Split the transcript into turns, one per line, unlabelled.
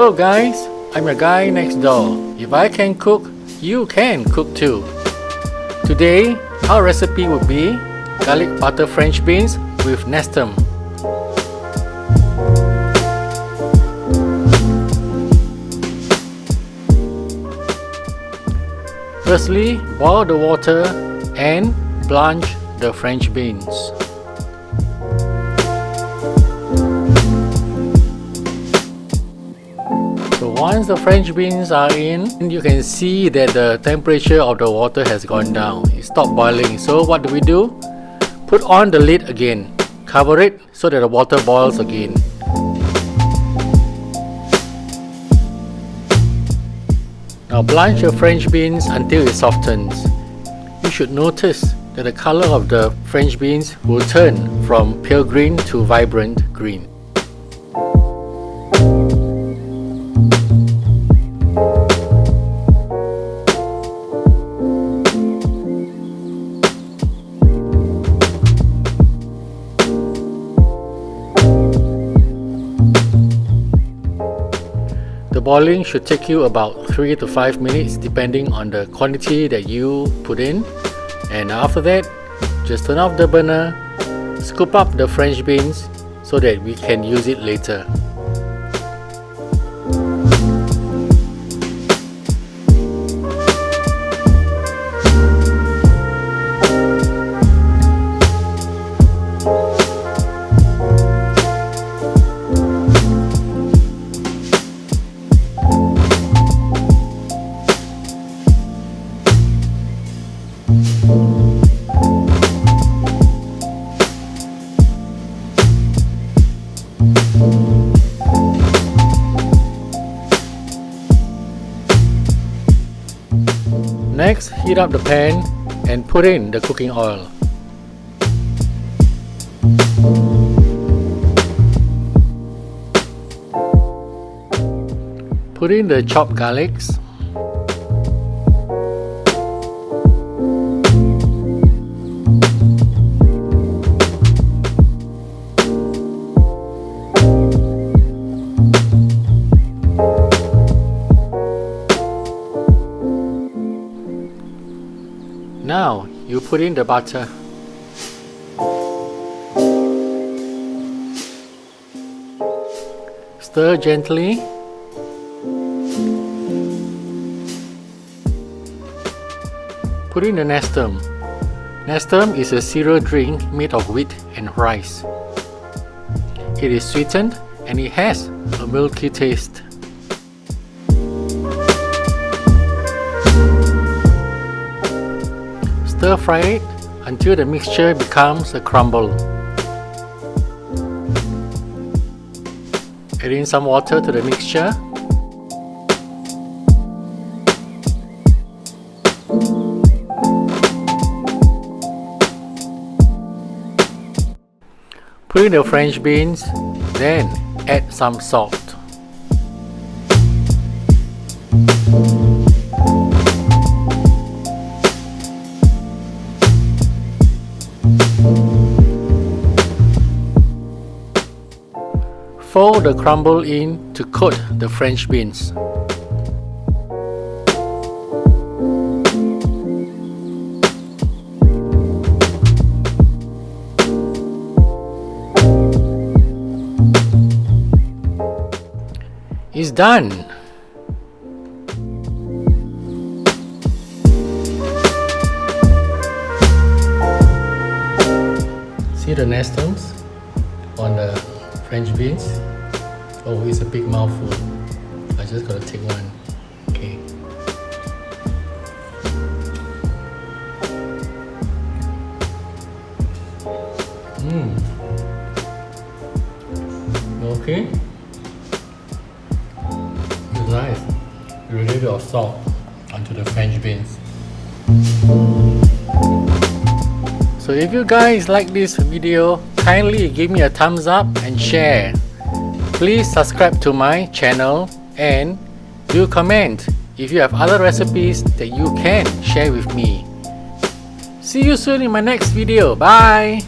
Hello guys, I'm your guy next door. If I can cook, you can cook too. Today, our recipe would be garlic butter French beans with Nestum. Firstly, boil the water and blanch the French beans. So once the French beans are in, you can see that the temperature of the water has gone down. It stopped boiling. So what do? Put on the lid again. Cover it so that the water boils again. Now blanch your French beans until it softens. You should notice that the color of the French beans will turn from pale green to vibrant green. The boiling should take you about 3 to 5 minutes depending on the quantity that you put in. And after that, just turn off the burner, scoop up the French beans so that we can use it later. Next, heat up the pan and put in the cooking oil. Put in the chopped garlics. Now, you put in the butter. Stir gently. Put in the Nestum. Nestum is a cereal drink made of wheat and rice. It is sweetened and it has a milky taste. Stir fry it until the mixture becomes a crumble. Add in some water to the mixture. Put in the French beans, then add some salt. Fold the crumble in to coat the French beans. It's done! See the nestums on the French beans? Oh, it's a big mouthful. I just gotta take one. Okay. Okay. It's nice. A little bit of salt onto the French beans. So if you guys like this video, kindly give me a thumbs up and share. Please subscribe to my channel and do comment if you have other recipes that you can share with me. See you soon in my next video. Bye!